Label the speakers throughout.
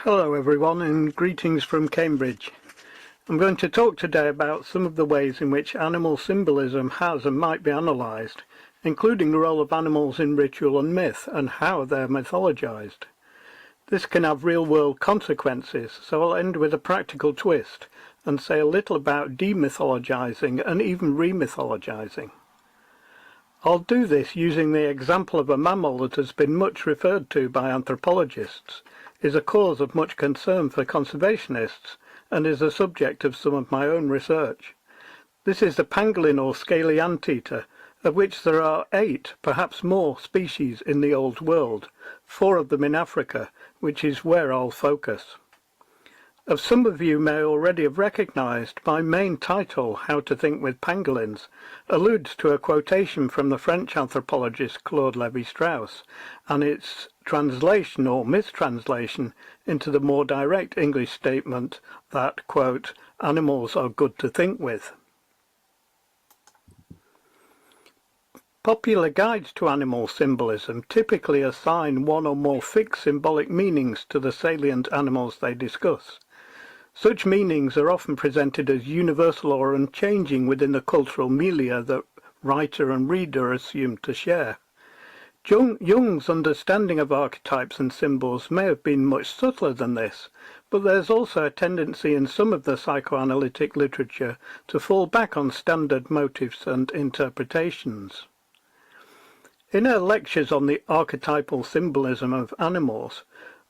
Speaker 1: Hello everyone, and greetings from Cambridge. I'm going to talk today about some of the ways in which animal symbolism has and might be analysed, including the role of animals in ritual and myth and how they're mythologized. This can have real-world consequences, so I'll end with a practical twist and say a little about demythologizing and even remythologizing. I'll do this using the example of a mammal that has been much referred to by anthropologists, is a cause of much concern for conservationists, and is a subject of some of my own research. This is the pangolin or scaly anteater, of which there are 8, perhaps more, species in the Old World, 4 of them in Africa, which is where I'll focus. As some of you may already have recognised, my main title, How to Think with Pangolins, alludes to a quotation from the French anthropologist Claude Lévi-Strauss, and its translation or mistranslation into the more direct English statement that, quote, animals are good to think with. Popular guides to animal symbolism typically assign one or more fixed symbolic meanings to the salient animals they discuss. Such meanings are often presented as universal or unchanging within the cultural milieu that writer and reader are assumed to share. Jung's understanding of archetypes and symbols may have been much subtler than this, but there's also a tendency in some of the psychoanalytic literature to fall back on standard motifs and interpretations. In her lectures on the archetypal symbolism of animals,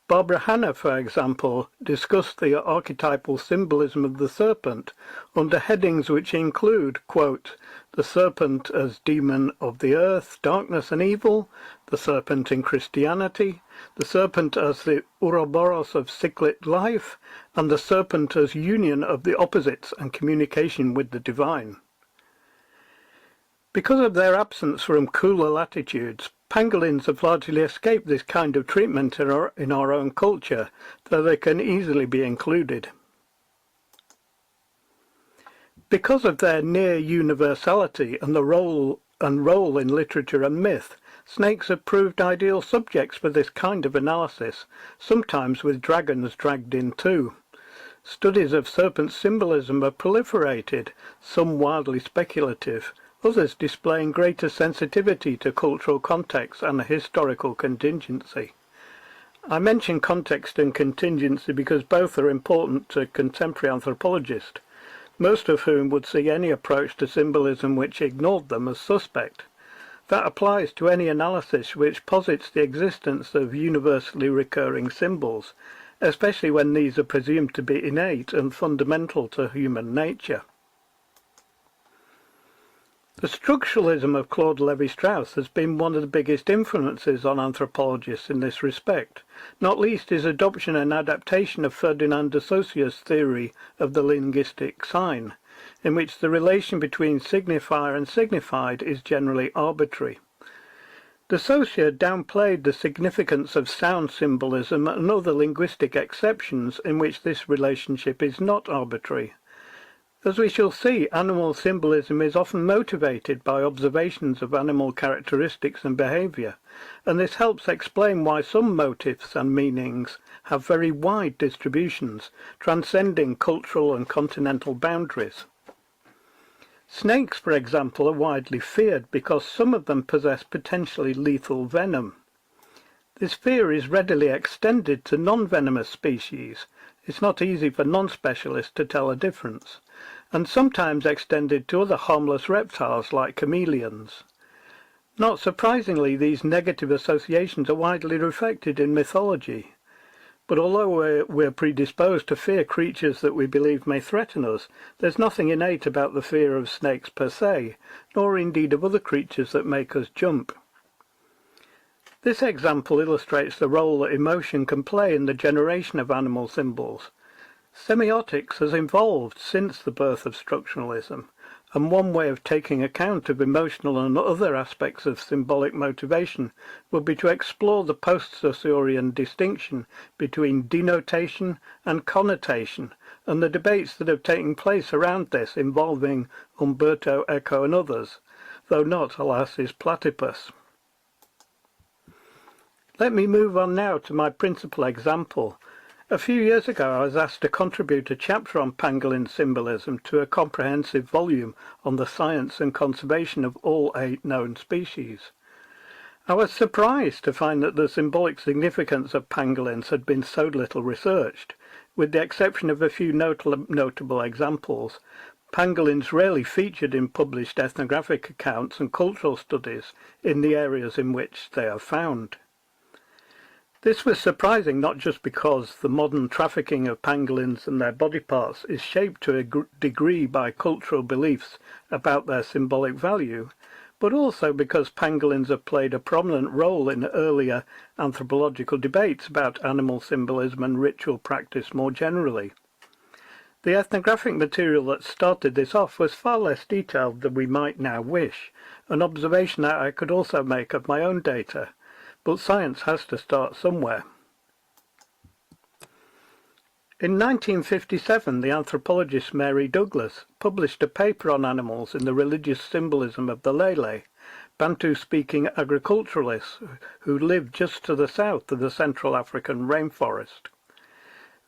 Speaker 1: Barbara Hanna, for example, discussed the archetypal symbolism of the serpent under headings which include, quote, the serpent as demon of the earth, darkness and evil, the serpent in Christianity, the serpent as the Ouroboros of cyclic life, and the serpent as union of the opposites and communication with the divine. Because of their absence from cooler latitudes, pangolins have largely escaped this kind of treatment in our own culture, though they can easily be included. Because of their near universality and the role in literature and myth, snakes have proved ideal subjects for this kind of analysis, sometimes with dragons dragged in too. Studies of serpent symbolism have proliferated, some wildly speculative, others displaying greater sensitivity to cultural context and historical contingency. I mention context and contingency because both are important to contemporary anthropologists, most of whom would see any approach to symbolism which ignored them as suspect. That applies to any analysis which posits the existence of universally recurring symbols, especially when these are presumed to be innate and fundamental to human nature. The structuralism of Claude Lévi-Strauss has been one of the biggest influences on anthropologists in this respect, not least his adoption and adaptation of Ferdinand de Saussure's theory of the linguistic sign, in which the relation between signifier and signified is generally arbitrary. De Saussure downplayed the significance of sound symbolism and other linguistic exceptions in which this relationship is not arbitrary. As we shall see, animal symbolism is often motivated by observations of animal characteristics and behaviour, and this helps explain why some motifs and meanings have very wide distributions, transcending cultural and continental boundaries. Snakes, for example, are widely feared because some of them possess potentially lethal venom. This fear is readily extended to non-venomous species. It's not easy for non-specialists to tell a difference, and sometimes extended to other harmless reptiles like chameleons. Not surprisingly, these negative associations are widely reflected in mythology. But although we're predisposed to fear creatures that we believe may threaten us, there's nothing innate about the fear of snakes per se, nor indeed of other creatures that make us jump. This example illustrates the role that emotion can play in the generation of animal symbols. Semiotics has evolved since the birth of structuralism, and one way of taking account of emotional and other aspects of symbolic motivation would be to explore the post-Saussurean distinction between denotation and connotation, and the debates that have taken place around this involving Umberto Eco and others, though not, alas, his platypus. Let me move on now to my principal example, A few years ago I was asked to contribute a chapter on pangolin symbolism to a comprehensive volume on the science and conservation of all 8 known species. I was surprised to find that the symbolic significance of pangolins had been so little researched. With the exception of a few notable examples, pangolins rarely featured in published ethnographic accounts and cultural studies in the areas in which they are found. This was surprising not just because the modern trafficking of pangolins and their body parts is shaped to a degree by cultural beliefs about their symbolic value, but also because pangolins have played a prominent role in earlier anthropological debates about animal symbolism and ritual practice more generally. The ethnographic material that started this off was far less detailed than we might now wish, an observation that I could also make of my own data, but science has to start somewhere. In 1957, the anthropologist Mary Douglas published a paper on animals in the religious symbolism of the Lele, Bantu-speaking agriculturalists who lived just to the south of the Central African rainforest.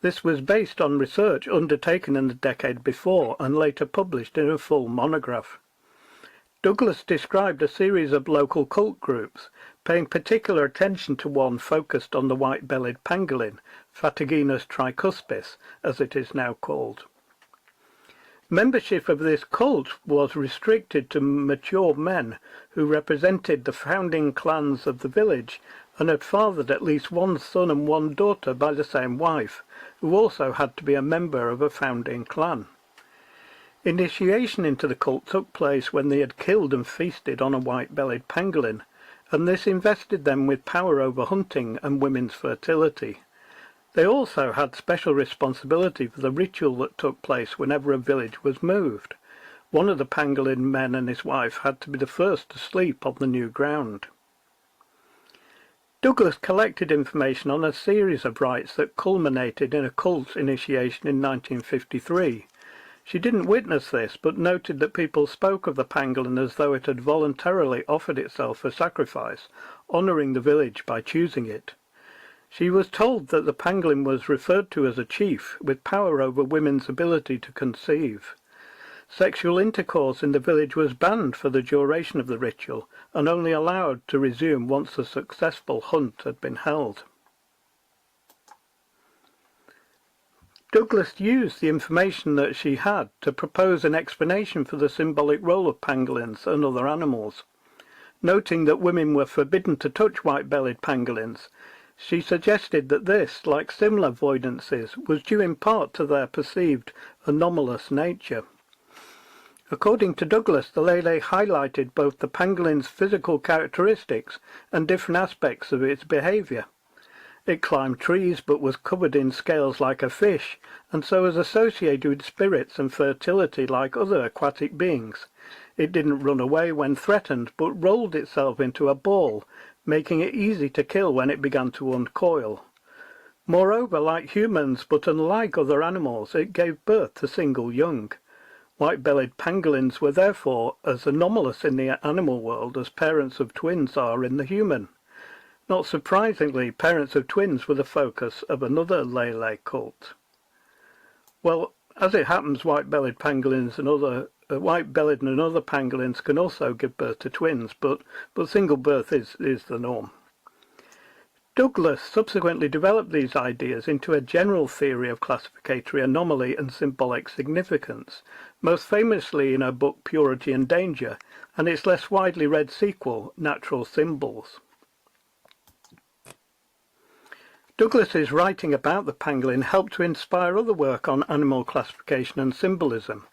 Speaker 1: This was based on research undertaken in the decade before and later published in a full monograph. Douglas described a series of local cult groups, paying particular attention to one focused on the white-bellied pangolin, Phatagenus tricuspis, as it is now called. Membership of this cult was restricted to mature men who represented the founding clans of the village and had fathered at least one son and one daughter by the same wife, who also had to be a member of a founding clan. Initiation into the cult took place when they had killed and feasted on a white-bellied pangolin, and this invested them with power over hunting and women's fertility. They also had special responsibility for the ritual that took place whenever a village was moved. One of the pangolin men and his wife had to be the first to sleep on the new ground. Douglas collected information on a series of rites that culminated in a cult initiation in 1953. She didn't witness this, but noted that people spoke of the pangolin as though it had voluntarily offered itself for sacrifice, honouring the village by choosing it. She was told that the pangolin was referred to as a chief, with power over women's ability to conceive. Sexual intercourse in the village was banned for the duration of the ritual, and only allowed to resume once a successful hunt had been held. Douglas used the information that she had to propose an explanation for the symbolic role of pangolins and other animals. Noting that women were forbidden to touch white-bellied pangolins, she suggested that this, like similar voidances, was due in part to their perceived anomalous nature. According to Douglas, the Lele highlighted both the pangolin's physical characteristics and different aspects of its behaviour. It climbed trees but was covered in scales like a fish, and so was associated with spirits and fertility like other aquatic beings. It didn't run away when threatened, but rolled itself into a ball, making it easy to kill when it began to uncoil. Moreover, like humans, but unlike other animals, it gave birth to single young. White-bellied pangolins were therefore as anomalous in the animal world as parents of twins are in the human. Not surprisingly, parents of twins were the focus of another Lele cult. Well, as it happens, white-bellied and other pangolins can also give birth to twins, but single birth is the norm. Douglas subsequently developed these ideas into a general theory of classificatory anomaly and symbolic significance, most famously in her book Purity and Danger, and its less widely read sequel, Natural Symbols. Douglas's writing about the pangolin helped to inspire other work on animal classification and symbolism.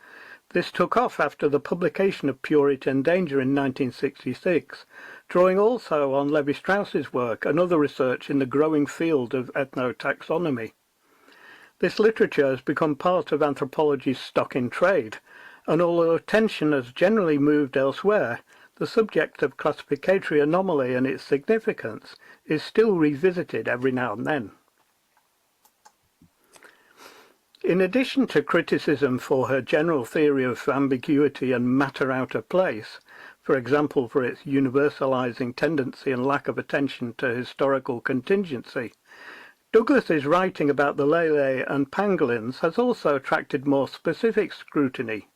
Speaker 1: This took off after the publication of Purity and Danger in 1966, drawing also on Levi-Strauss's work and other research in the growing field of ethnotaxonomy. This literature has become part of anthropology's stock in trade, and although attention has generally moved elsewhere, the subject of classificatory anomaly and its significance is still revisited every now and then. In addition to criticism for her general theory of ambiguity and matter out of place, for example for its universalizing tendency and lack of attention to historical contingency, Douglas's writing about the Lele and pangolins has also attracted more specific scrutiny.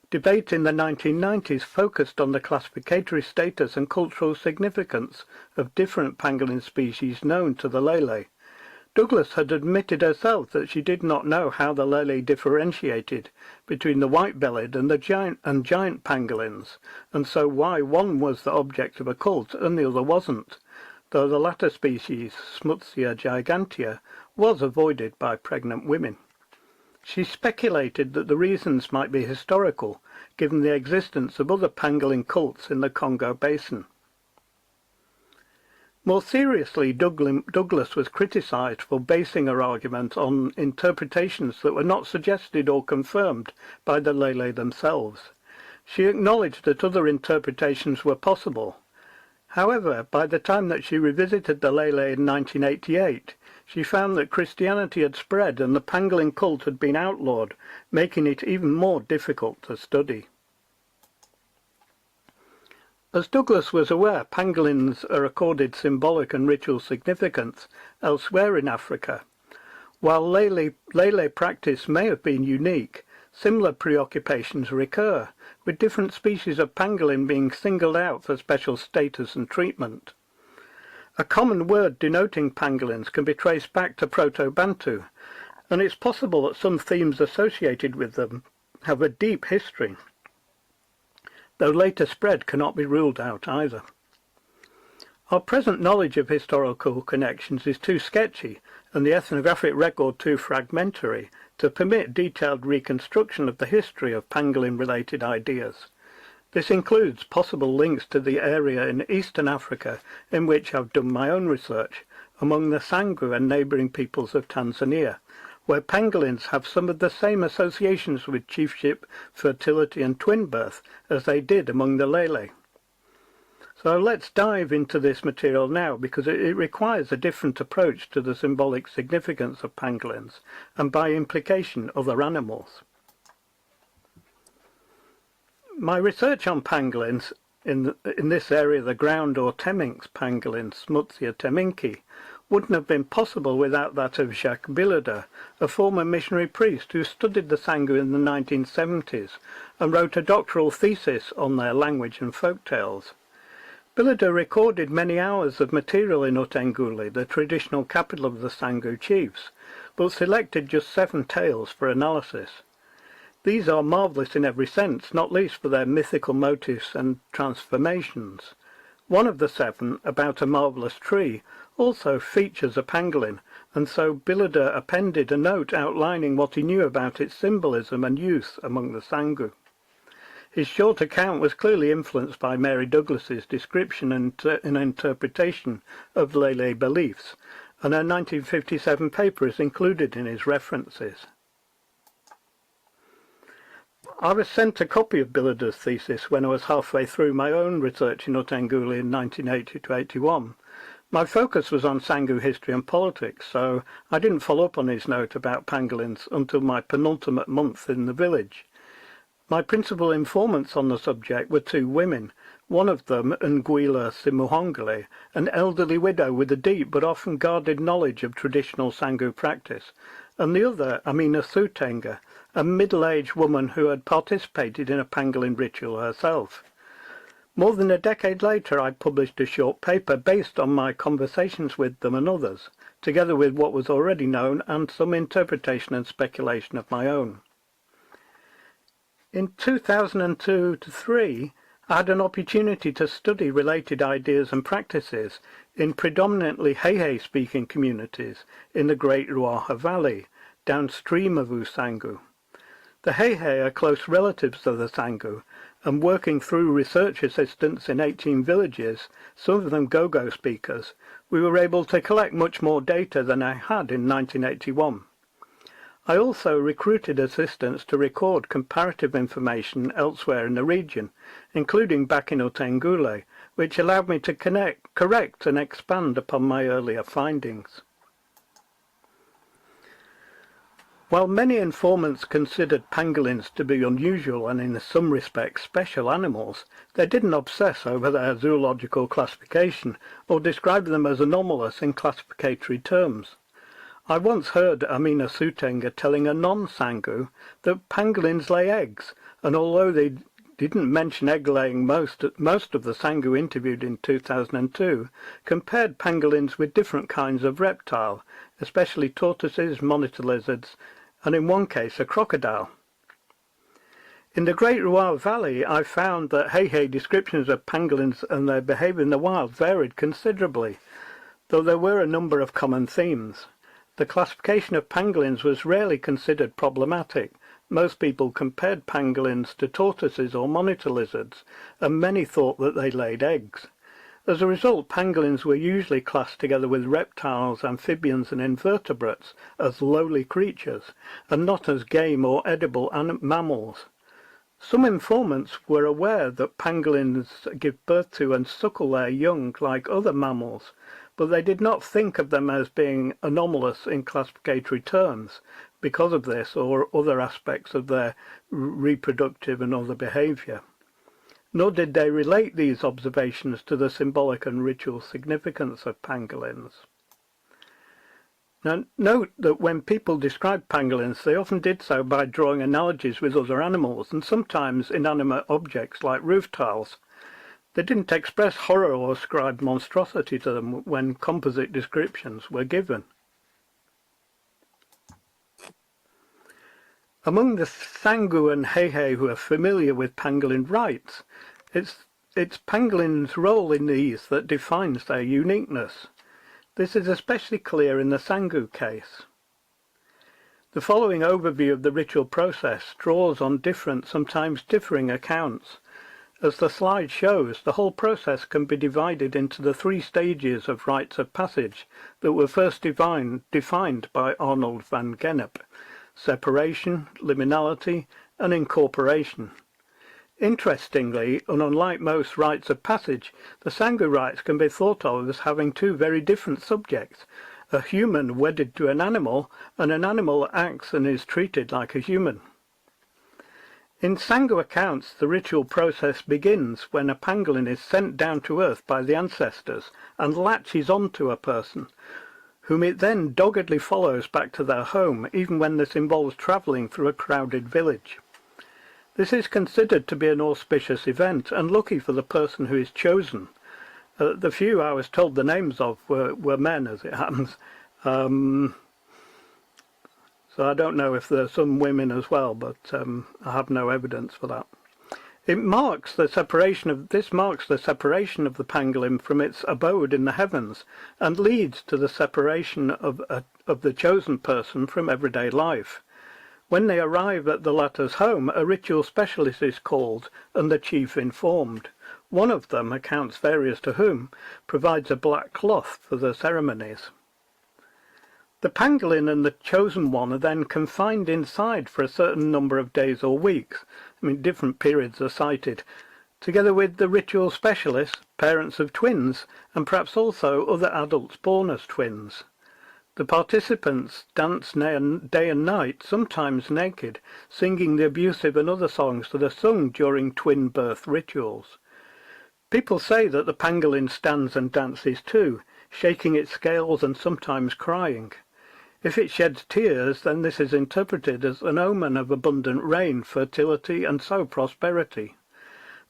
Speaker 1: Debate in the 1990s focused on the classificatory status and cultural significance of different pangolin species known to the Lele. Douglas had admitted herself that she did not know how the Lele differentiated between the white-bellied and the giant pangolins, and so why one was the object of a cult and the other wasn't, though the latter species, Smutsia gigantea, was avoided by pregnant women. She speculated that the reasons might be historical, given the existence of other pangolin cults in the Congo basin. More seriously, Douglas was criticised for basing her argument on interpretations that were not suggested or confirmed by the Lele themselves. She acknowledged that other interpretations were possible. However, by the time that she revisited the Lele in 1988, she found that Christianity had spread and the pangolin cult had been outlawed, making it even more difficult to study. As Douglas was aware, pangolins are accorded symbolic and ritual significance elsewhere in Africa. While Lele practice may have been unique, similar preoccupations recur, with different species of pangolin being singled out for special status and treatment. A common word denoting pangolins can be traced back to Proto-Bantu, and it's possible that some themes associated with them have a deep history, though later spread cannot be ruled out either. Our present knowledge of historical connections is too sketchy and the ethnographic record too fragmentary to permit detailed reconstruction of the history of pangolin-related ideas. This includes possible links to the area in eastern Africa in which I've done my own research, among the Sangu and neighbouring peoples of Tanzania, where pangolins have some of the same associations with chiefship, fertility and twin birth as they did among the Lele. So let's dive into this material now, because it requires a different approach to the symbolic significance of pangolins, and by implication other animals. My research on pangolins, in this area the ground or temminck's pangolin, Smutsia temminki, wouldn't have been possible without that of Jacques Billaudot, a former missionary priest who studied the Sangu in the 1970s and wrote a doctoral thesis on their language and folk tales. Billaudot recorded many hours of material in Utengule, the traditional capital of the Sangu chiefs, but selected just 7 tales for analysis. These are marvellous in every sense, not least for their mythical motifs and transformations. One of the 7, about a marvellous tree, also features a pangolin, and so Billaudot appended a note outlining what he knew about its symbolism and use among the Sangu. His short account was clearly influenced by Mary Douglas's description and interpretation of Lele beliefs, and her 1957 paper is included in his references. I was sent a copy of Billaudot's thesis when I was halfway through my own research in Utengule in 1980–81. My focus was on Sangu history and politics, so I didn't follow up on his note about pangolins until my penultimate month in the village. My principal informants on the subject were 2 women, one of them, Nguila Simuhongole, an elderly widow with a deep but often guarded knowledge of traditional Sangu practice, and the other, Amina Sutenga, a middle-aged woman who had participated in a pangolin ritual herself. More than a decade later, I published a short paper based on my conversations with them and others, together with what was already known and some interpretation and speculation of my own. In 2002–3, I had an opportunity to study related ideas and practices in predominantly Hehe-speaking communities in the Great Ruaha Valley, downstream of Usangu. The Hehe are close relatives of the Sangu, and working through research assistants in 18 villages, some of them Gogo speakers, we were able to collect much more data than I had in 1981. I also recruited assistants to record comparative information elsewhere in the region, including back in Utengule, which allowed me to correct and expand upon my earlier findings. While many informants considered pangolins to be unusual and in some respects special animals, they didn't obsess over their zoological classification or describe them as anomalous in classificatory terms. I once heard Amina Sutenga telling a non-Sangu that pangolins lay eggs, and although they didn't mention egg-laying, most of the Sangu interviewed in 2002 compared pangolins with different kinds of reptile, especially tortoises, monitor lizards, and in one case a crocodile. In the Great Ruhr Valley, I found that Hehe descriptions of pangolins and their behaviour in the wild varied considerably, though there were a number of common themes. The classification of pangolins was rarely considered problematic. Most people compared pangolins to tortoises or monitor lizards, and many thought that they laid eggs. As a result, pangolins were usually classed together with reptiles, amphibians and invertebrates as lowly creatures, and not as game or edible mammals. Some informants were aware that pangolins give birth to and suckle their young like other mammals, but they did not think of them as being anomalous in classificatory terms because of this or other aspects of their reproductive and other behaviour. Nor did they relate these observations to the symbolic and ritual significance of pangolins. Now, note that when people described pangolins, they often did so by drawing analogies with other animals and sometimes inanimate objects like roof tiles. They didn't express horror or ascribe monstrosity to them when composite descriptions were given. Among the Sangu and Hehe who are familiar with pangolin rites, it's pangolin's role in these that defines their uniqueness. This is especially clear in the Sangu case. The following overview of the ritual process draws on different, sometimes differing accounts. As the slide shows, the whole process can be divided into the 3 stages of rites of passage that were first defined by Arnold van Gennep: separation, liminality, and incorporation. Interestingly, and unlike most rites of passage, the Sangu rites can be thought of as having 2 very different subjects: a human wedded to an animal, and an animal that acts and is treated like a human. In Sangu accounts, the ritual process begins when a pangolin is sent down to earth by the ancestors and latches onto a person, whom it then doggedly follows back to their home, even when this involves travelling through a crowded village. This is considered to be an auspicious event, and lucky for the person who is chosen. The few I was told the names of were men, as it happens. So I don't know if there are some women as well, but I have no evidence for that. This marks the separation of the pangolin from its abode in the heavens, and leads to the separation of the chosen person from everyday life. When they arrive at the latter's home, a ritual specialist is called and the chief informed. One of them, accounts various to whom, provides a black cloth for the ceremonies. The pangolin and the chosen one are then confined inside for a certain number of days or weeks. Different periods are cited, together with the ritual specialists, parents of twins, and perhaps also other adults born as twins. The participants dance day and night, sometimes naked, singing the abusive and other songs that are sung during twin birth rituals. People say that the pangolin stands and dances too, shaking its scales and sometimes crying. If it sheds tears, then this is interpreted as an omen of abundant rain, fertility, and so prosperity.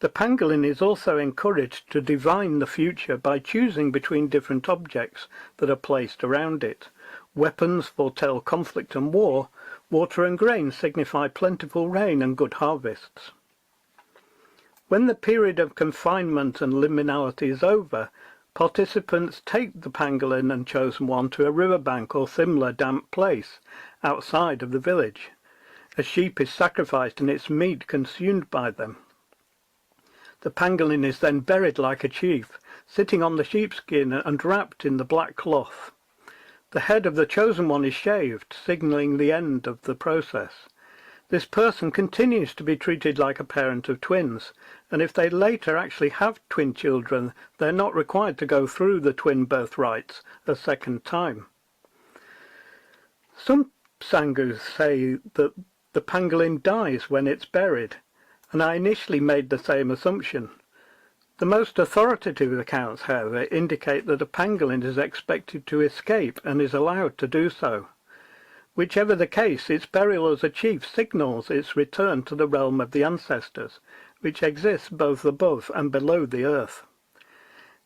Speaker 1: The pangolin is also encouraged to divine the future by choosing between different objects that are placed around it. Weapons foretell conflict and war. Water and grain signify plentiful rain and good harvests. When the period of confinement and liminality is over, participants take the pangolin and chosen one to a riverbank or similar damp place outside of the village. A sheep is sacrificed and its meat consumed by them. The pangolin is then buried like a chief, sitting on the sheepskin and wrapped in the black cloth. The head of the chosen one is shaved, signalling the end of the process. This person continues to be treated like a parent of twins, and if they later actually have twin children, they're not required to go through the twin birth rites a second time. Some Sangus say that the pangolin dies when it's buried, and I initially made the same assumption. The most authoritative accounts, however, indicate that a pangolin is expected to escape and is allowed to do so. Whichever the case, its burial as a chief signals its return to the realm of the ancestors, which exists both above and below the earth.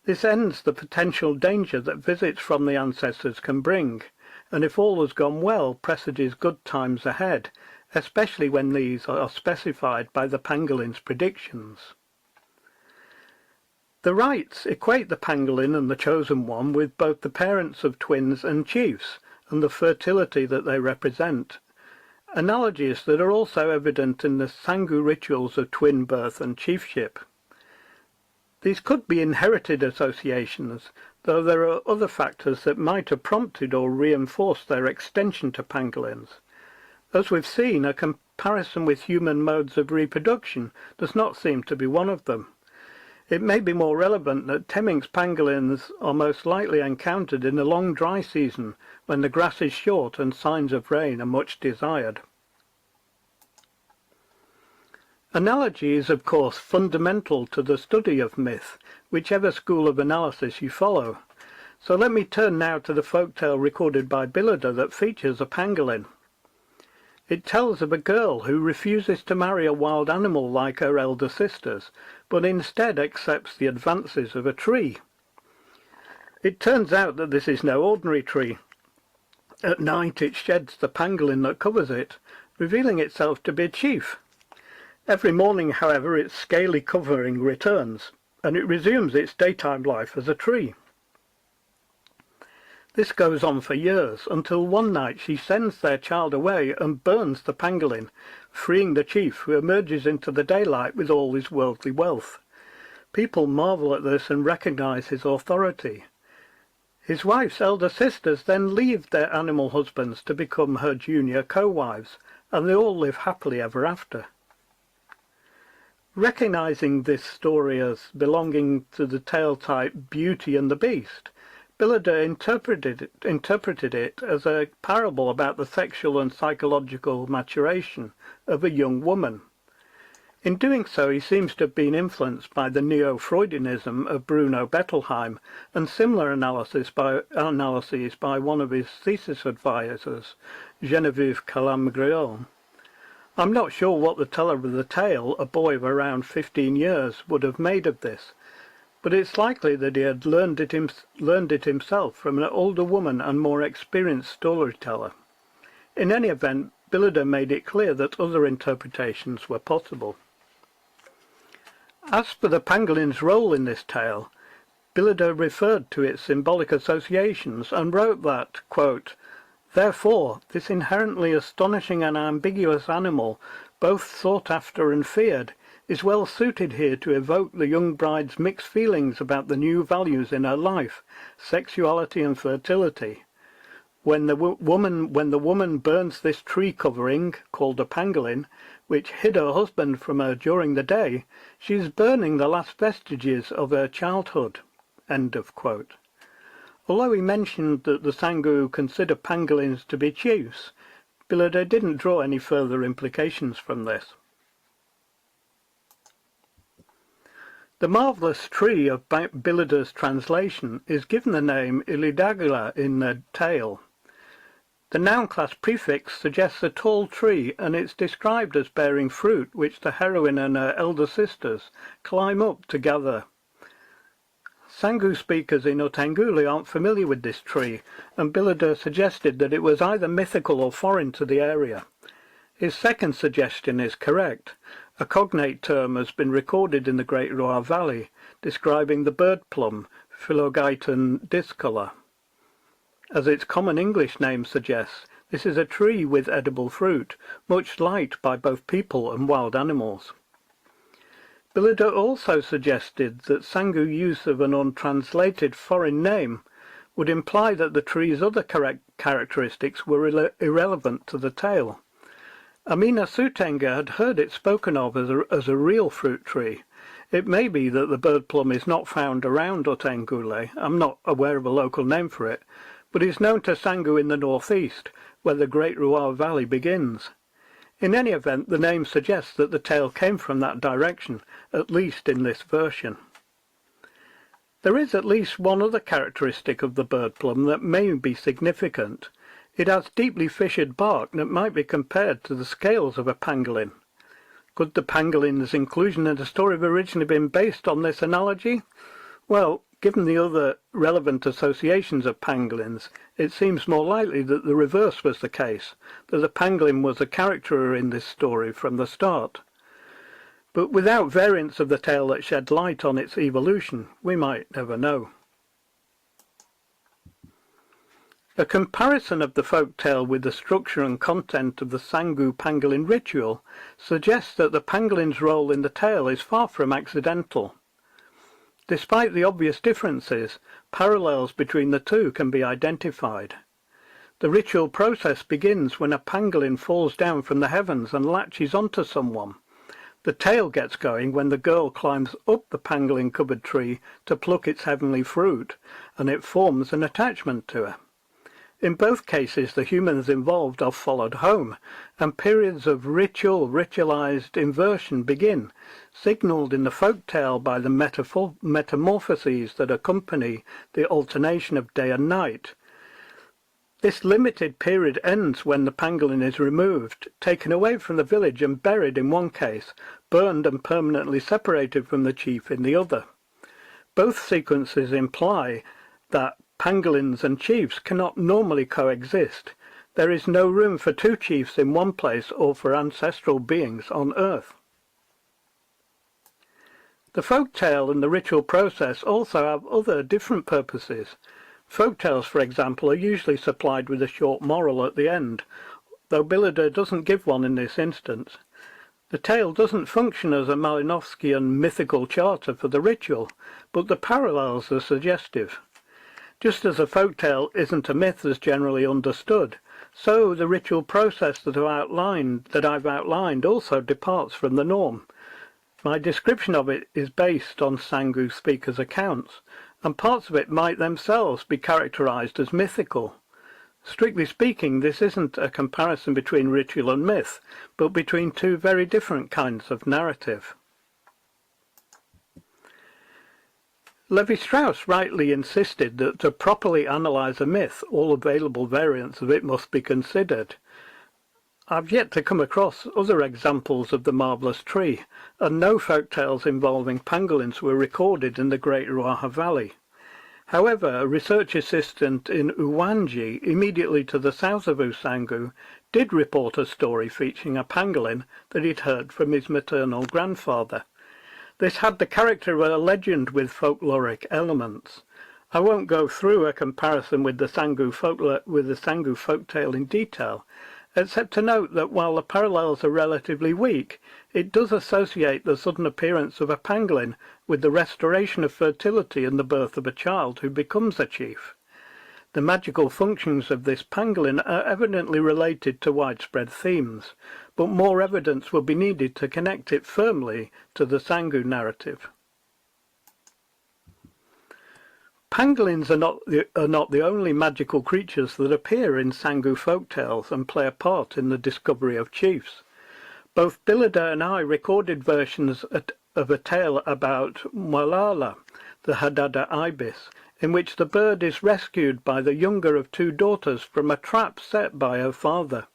Speaker 1: This ends the potential danger that visits from the ancestors can bring, and if all has gone well, presages good times ahead, especially when these are specified by the pangolin's predictions. The rites equate the pangolin and the chosen one with both the parents of twins and chiefs, and the fertility that they represent, analogies that are also evident in the Sangu rituals of twin birth and chiefship. These could be inherited associations, though there are other factors that might have prompted or reinforced their extension to pangolins. As we've seen, a comparison with human modes of reproduction does not seem to be one of them. It may be more relevant that Temminck's pangolins are most likely encountered in the long dry season, when the grass is short and signs of rain are much desired. Analogy is, of course, fundamental to the study of myth, whichever school of analysis you follow. So let me turn now to the folktale recorded by Billader that features a pangolin. It tells of a girl who refuses to marry a wild animal like her elder sisters, but instead accepts the advances of a tree. It turns out that this is no ordinary tree. At night it sheds the pangolin that covers it, revealing itself to be a chief. Every morning, however, its scaly covering returns, and it resumes its daytime life as a tree. This goes on for years, until one night she sends their child away and burns the pangolin, freeing the chief, who emerges into the daylight with all his worldly wealth. People marvel at this and recognize his authority. His wife's elder sisters then leave their animal husbands to become her junior co-wives, and they all live happily ever after. Recognizing this story as belonging to the tale type Beauty and the Beast, Billader interpreted it as a parable about the sexual and psychological maturation of a young woman. In doing so, he seems to have been influenced by the neo-Freudianism of Bruno Bettelheim and similar analyses by one of his thesis advisors, Geneviève Calamgriot. I'm not sure what the teller of the tale, a boy of around 15 years, would have made of this, but it's likely that he had learned it himself from an older woman and more experienced storyteller. In any event, Billader made it clear that other interpretations were possible. As for the pangolin's role in this tale, Billader referred to its symbolic associations and wrote that, quote, "Therefore, this inherently astonishing and ambiguous animal, both sought after and feared, is well suited here to evoke the young bride's mixed feelings about the new values in her life, sexuality and fertility. When the woman burns this tree covering, called a pangolin, which hid her husband from her during the day, she is burning the last vestiges of her childhood." End of quote. Although he mentioned that the Sangu consider pangolins to be chiefs, Billader didn't draw any further implications from this. The marvellous tree of Billader's translation is given the name Ilidagla in the tale. The noun class prefix suggests a tall tree, and it's described as bearing fruit which the heroine and her elder sisters climb up to gather. Sangu speakers in Otengule aren't familiar with this tree, and Billader suggested that it was either mythical or foreign to the area. His second suggestion is correct. A cognate term has been recorded in the Great Loire Valley, describing the bird plum, Philogeiton discolor. As its common English name suggests, this is a tree with edible fruit, much liked by both people and wild animals. Billader also suggested that Sangu use of an untranslated foreign name would imply that the tree's other characteristics were irrelevant to the tale. Amina Sutenga had heard it spoken of as a real fruit tree. It may be that the bird plum is not found around Otengule. I'm not aware of a local name for it, but is known to Sangu in the northeast, where the Great Loire Valley begins. In any event, the name suggests that the tale came from that direction, at least in this version. There is at least one other characteristic of the bird plum that may be significant. It has deeply fissured bark that might be compared to the scales of a pangolin. Could the pangolin's inclusion in the story have originally been based on this analogy? Well, given the other relevant associations of pangolins, it seems more likely that the reverse was the case, that the pangolin was a character in this story from the start. But without variants of the tale that shed light on its evolution, we might never know. A comparison of the folk tale with the structure and content of the Sangu pangolin ritual suggests that the pangolin's role in the tale is far from accidental. Despite the obvious differences, parallels between the two can be identified. The ritual process begins when a pangolin falls down from the heavens and latches onto someone. The tale gets going when the girl climbs up the pangolin-covered tree to pluck its heavenly fruit, and it forms an attachment to her. In both cases, the humans involved are followed home, and periods of ritualized inversion begin, signalled in the folk tale by the metamorphoses that accompany the alternation of day and night. This limited period ends when the pangolin is removed, taken away from the village and buried in one case, burned and permanently separated from the chief in the other. Both sequences imply that pangolins and chiefs cannot normally coexist. There is no room for two chiefs in one place or for ancestral beings on earth. The folk tale and the ritual process also have other different purposes. Folktales, for example, are usually supplied with a short moral at the end, though Billader doesn't give one in this instance. The tale doesn't function as a Malinowskian mythical charter for the ritual, but the parallels are suggestive. Just as a folktale isn't a myth as generally understood, so the ritual process that I've outlined also departs from the norm. My description of it is based on Sangu speakers' accounts, and parts of it might themselves be characterized as mythical. Strictly speaking, this isn't a comparison between ritual and myth, but between two very different kinds of narrative. Levi-Strauss rightly insisted that to properly analyse a myth, all available variants of it must be considered. I've yet to come across other examples of the marvellous tree, and no folk tales involving pangolins were recorded in the Great Ruaha Valley. However, a research assistant in Uwangi, immediately to the south of Usangu, did report a story featuring a pangolin that he'd heard from his maternal grandfather. This had the character of a legend with folkloric elements. I won't go through a comparison with the Sangu folktale in detail, except to note that while the parallels are relatively weak, it does associate the sudden appearance of a pangolin with the restoration of fertility and the birth of a child who becomes a chief. The magical functions of this pangolin are evidently related to widespread themes, but more evidence will be needed to connect it firmly to the Sangu narrative. Pangolins are not the only magical creatures that appear in Sangu folktales and play a part in the discovery of chiefs. Both Billader and I recorded versions of a tale about Mwalala, the Hadada ibis, in which the bird is rescued by the younger of two daughters from a trap set by her father.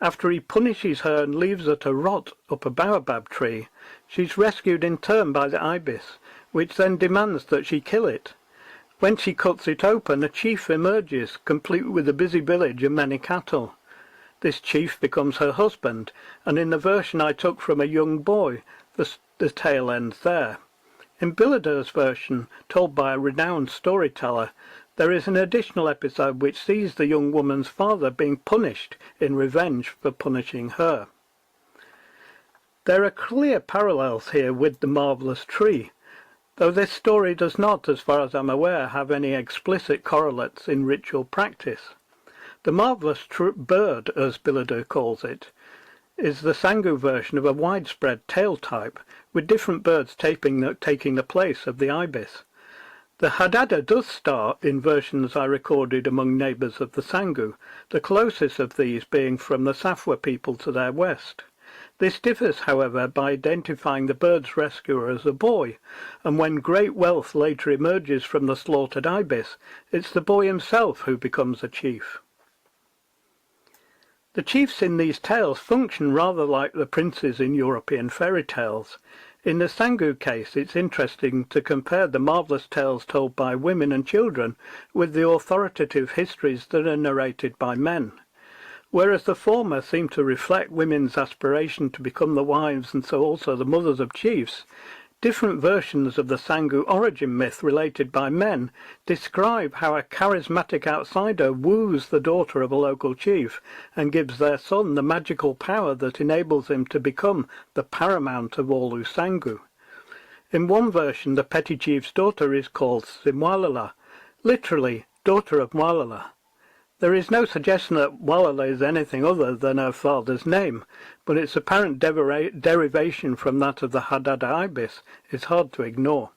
Speaker 1: After he punishes her and leaves her to rot up a baobab tree, she's rescued in turn by the ibis, which then demands that she kill it. When she cuts it open, a chief emerges, complete with a busy village and many cattle. This chief becomes her husband, and in the version I took from a young boy, the tale ends there. In Billader's version, told by a renowned storyteller, there is an additional episode which sees the young woman's father being punished in revenge for punishing her. There are clear parallels here with the marvellous tree, though this story does not, as far as I'm aware, have any explicit correlates in ritual practice. The marvellous bird, as Billader calls it, is the Sangu version of a widespread tale type, with different birds taking the place of the ibis. The Hadada does star in versions I recorded among neighbours of the Sangu, the closest of these being from the Safwa people to their west. This differs, however, by identifying the bird's rescuer as a boy, and when great wealth later emerges from the slaughtered ibis, it's the boy himself who becomes a chief. The chiefs in these tales function rather like the princes in European fairy tales. In the Sangu case, it's interesting to compare the marvellous tales told by women and children with the authoritative histories that are narrated by men. Whereas the former seem to reflect women's aspiration to become the wives and so also the mothers of chiefs, different versions of the Sangu origin myth related by men describe how a charismatic outsider woos the daughter of a local chief and gives their son the magical power that enables him to become the paramount of all Usangu. In one version, the petty chief's daughter is called Simwalala, literally daughter of Mwalala. There is no suggestion that Mwalala is anything other than her father's name, but its apparent derivation from that of the Hadada ibis is hard to ignore.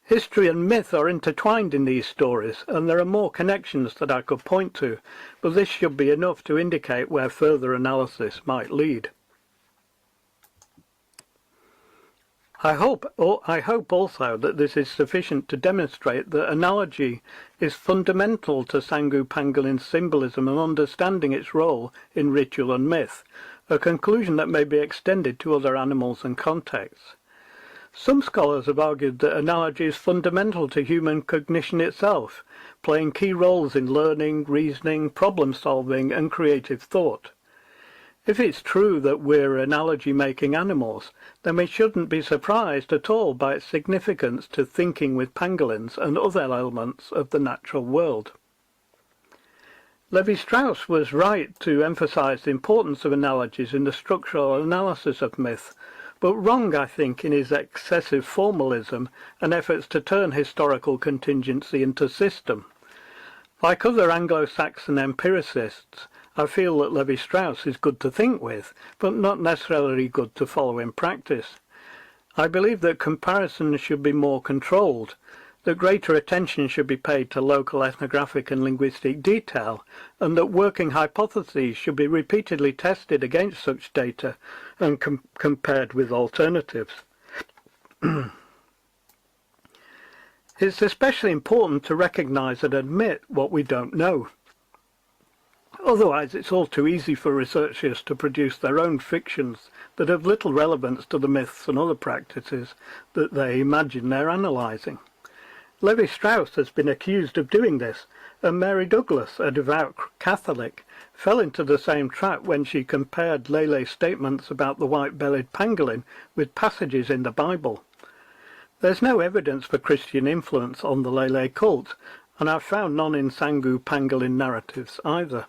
Speaker 1: History and myth are intertwined in these stories, and there are more connections that I could point to, but this should be enough to indicate where further analysis might lead. I hope also that this is sufficient to demonstrate that analogy is fundamental to Sangu Pangolin's symbolism and understanding its role in ritual and myth, a conclusion that may be extended to other animals and contexts. Some scholars have argued that analogy is fundamental to human cognition itself, playing key roles in learning, reasoning, problem-solving and creative thought. If it's true that we're analogy-making animals, then we shouldn't be surprised at all by its significance to thinking with pangolins and other elements of the natural world. Levi-Strauss was right to emphasize the importance of analogies in the structural analysis of myth, but wrong, I think, in his excessive formalism and efforts to turn historical contingency into system. Like other Anglo-Saxon empiricists, I feel that Levi-Strauss is good to think with, but not necessarily good to follow in practice. I believe that comparisons should be more controlled, that greater attention should be paid to local ethnographic and linguistic detail, and that working hypotheses should be repeatedly tested against such data and compared with alternatives. It's especially important to recognise and admit what we don't know. Otherwise, it's all too easy for researchers to produce their own fictions that have little relevance to the myths and other practices that they imagine they're analysing. Levi-Strauss has been accused of doing this, and Mary Douglas, a devout Catholic, fell into the same trap when she compared Lele's statements about the white-bellied pangolin with passages in the Bible. There's no evidence for Christian influence on the Lele cult, and I've found none in Sangu pangolin narratives either.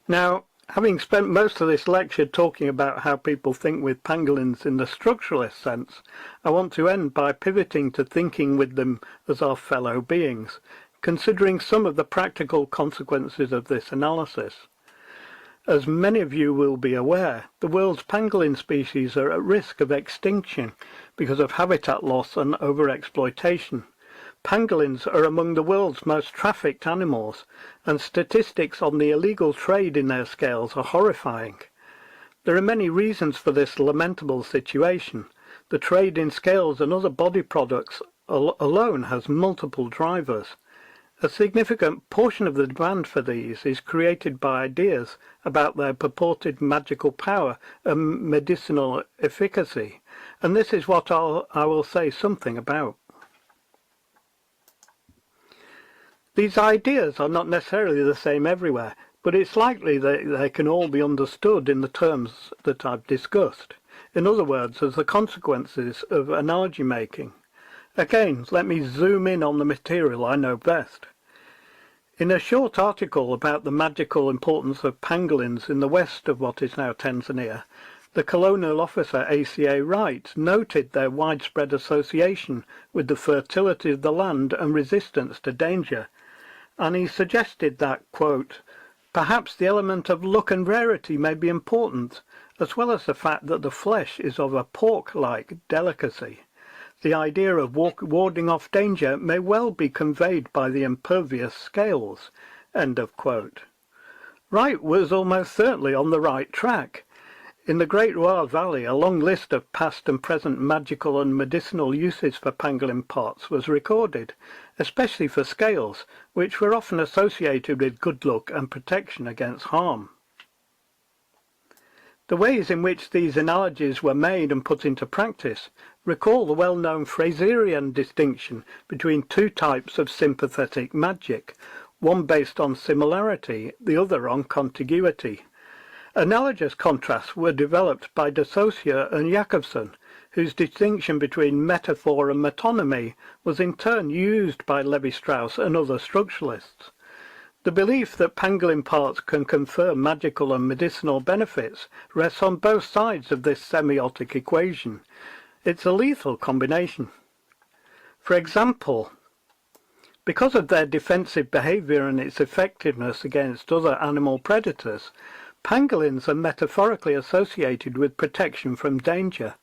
Speaker 1: Now, having spent most of this lecture talking about how people think with pangolins in the structuralist sense, I want to end by pivoting to thinking with them as our fellow beings, considering some of the practical consequences of this analysis. As many of you will be aware, the world's pangolin species are at risk of extinction because of habitat loss and overexploitation. Pangolins are among the world's most trafficked animals, and statistics on the illegal trade in their scales are horrifying. There are many reasons for this lamentable situation. The trade in scales and other body products alone has multiple drivers. A significant portion of the demand for these is created by ideas about their purported magical power and medicinal efficacy, and this is what I will say something about. These ideas are not necessarily the same everywhere, but it's likely that they can all be understood in the terms that I've discussed. In other words, as the consequences of analogy making. Again, let me zoom in on the material I know best. In a short article about the magical importance of pangolins in the west of what is now Tanzania, the colonial officer A.C.A. Wright noted their widespread association with the fertility of the land and resistance to danger, and he suggested that, quote, perhaps the element of luck and rarity may be important, as well as the fact that the flesh is of a pork-like delicacy. The idea of warding off danger may well be conveyed by the impervious scales, end of quote. Wright was almost certainly on the right track. In the Great Loire Valley, a long list of past and present magical and medicinal uses for pangolin parts was recorded, especially for scales, which were often associated with good luck and protection against harm. The ways in which these analogies were made and put into practice recall the well-known Fraserian distinction between two types of sympathetic magic, one based on similarity, the other on contiguity. Analogous contrasts were developed by de Saussure and Jacobson, whose distinction between metaphor and metonymy was in turn used by Levi-Strauss and other structuralists. The belief that pangolin parts can confer magical and medicinal benefits rests on both sides of this semiotic equation. It's a lethal combination. For example, because of their defensive behavior and its effectiveness against other animal predators, pangolins are metaphorically associated with protection from danger.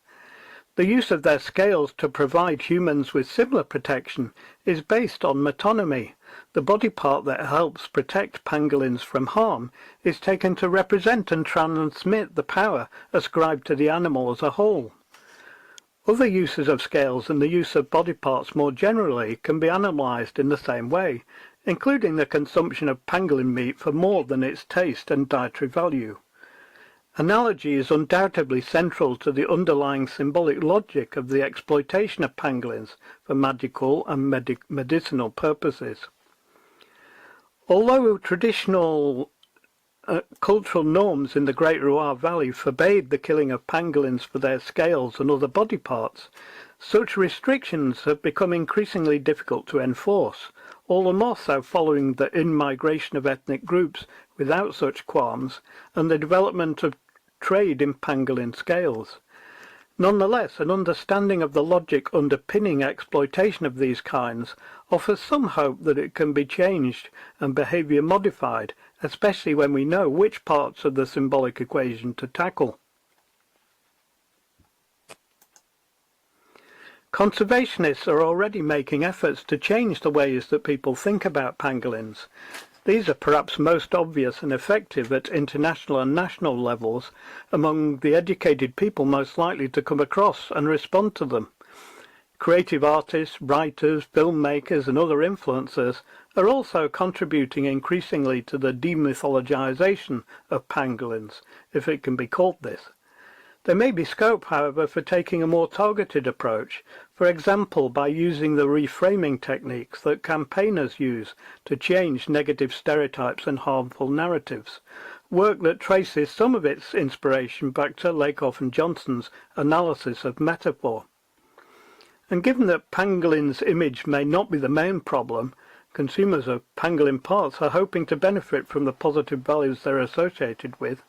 Speaker 1: The use of their scales to provide humans with similar protection is based on metonymy. The body part that helps protect pangolins from harm is taken to represent and transmit the power ascribed to the animal as a whole. Other uses of scales and the use of body parts more generally can be analysed in the same way, including the consumption of pangolin meat for more than its taste and dietary value. Analogy is undoubtedly central to the underlying symbolic logic of the exploitation of pangolins for magical and medicinal purposes. Although traditional cultural norms in the Great Loire Valley forbade the killing of pangolins for their scales and other body parts, such restrictions have become increasingly difficult to enforce, all the more so following the in-migration of ethnic groups without such qualms and the development of trade in pangolin scales. Nonetheless, an understanding of the logic underpinning exploitation of these kinds offers some hope that it can be changed and behaviour modified, especially when we know which parts of the symbolic equation to tackle. Conservationists are already making efforts to change the ways that people think about pangolins. These are perhaps most obvious and effective at international and national levels among the educated people most likely to come across and respond to them. Creative artists, writers, filmmakers and other influencers are also contributing increasingly to the demythologization of pangolins, if it can be called this. There may be scope, however, for taking a more targeted approach, for example by using the reframing techniques that campaigners use to change negative stereotypes and harmful narratives, work that traces some of its inspiration back to Lakoff and Johnson's analysis of metaphor. And given that pangolin's image may not be the main problem, consumers of pangolin parts are hoping to benefit from the positive values they're associated with,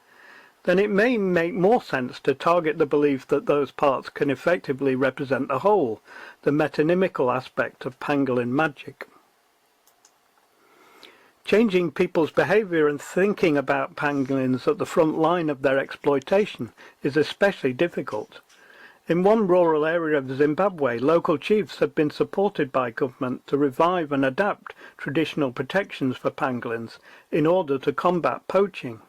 Speaker 1: then it may make more sense to target the belief that those parts can effectively represent the whole, the metonymical aspect of pangolin magic. Changing people's behaviour and thinking about pangolins at the front line of their exploitation is especially difficult. In one rural area of Zimbabwe, local chiefs have been supported by government to revive and adapt traditional protections for pangolins in order to combat poaching.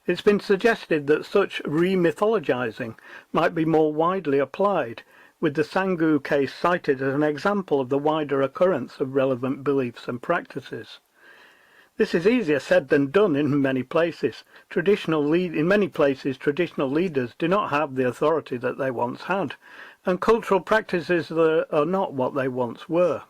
Speaker 1: It's been suggested that such re-mythologizing might be more widely applied, with the Sangu case cited as an example of the wider occurrence of relevant beliefs and practices. This is easier said than done in many places. In many places, traditional leaders do not have the authority that they once had, and cultural practices are not what they once were.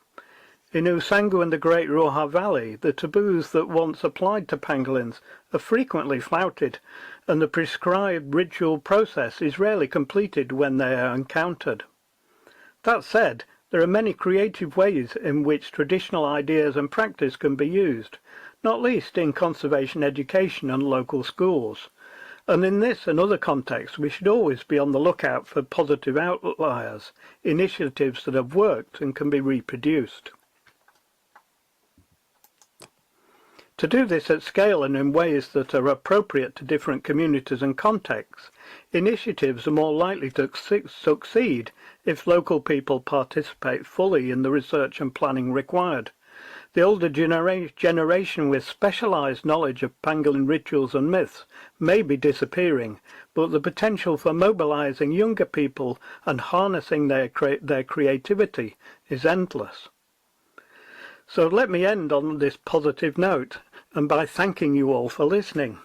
Speaker 1: In Usangu and the Great Loire Valley, the taboos that once applied to pangolins are frequently flouted, and the prescribed ritual process is rarely completed when they are encountered. That said, there are many creative ways in which traditional ideas and practice can be used, not least in conservation education and local schools. And in this and other contexts, we should always be on the lookout for positive outliers, initiatives that have worked and can be reproduced. To do this at scale and in ways that are appropriate to different communities and contexts, initiatives are more likely to succeed if local people participate fully in the research and planning required. The older generation with specialized knowledge of pangolin rituals and myths may be disappearing, but the potential for mobilizing younger people and harnessing their creativity is endless. So let me end on this positive note, and by thanking you all for listening.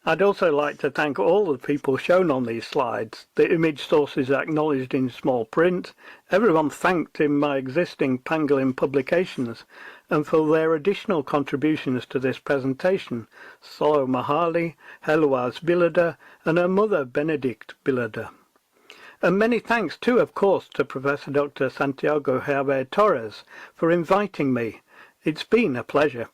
Speaker 1: I'd also like to thank all the people shown on these slides, the image sources acknowledged in small print, everyone thanked in my existing pangolin publications, and for their additional contributions to this presentation, Solo Mahali, Heloise Bilader, and her mother Benedict Bilader. And many thanks too, of course, to Professor Dr. Santiago Hervé Torres for inviting me. It's been a pleasure.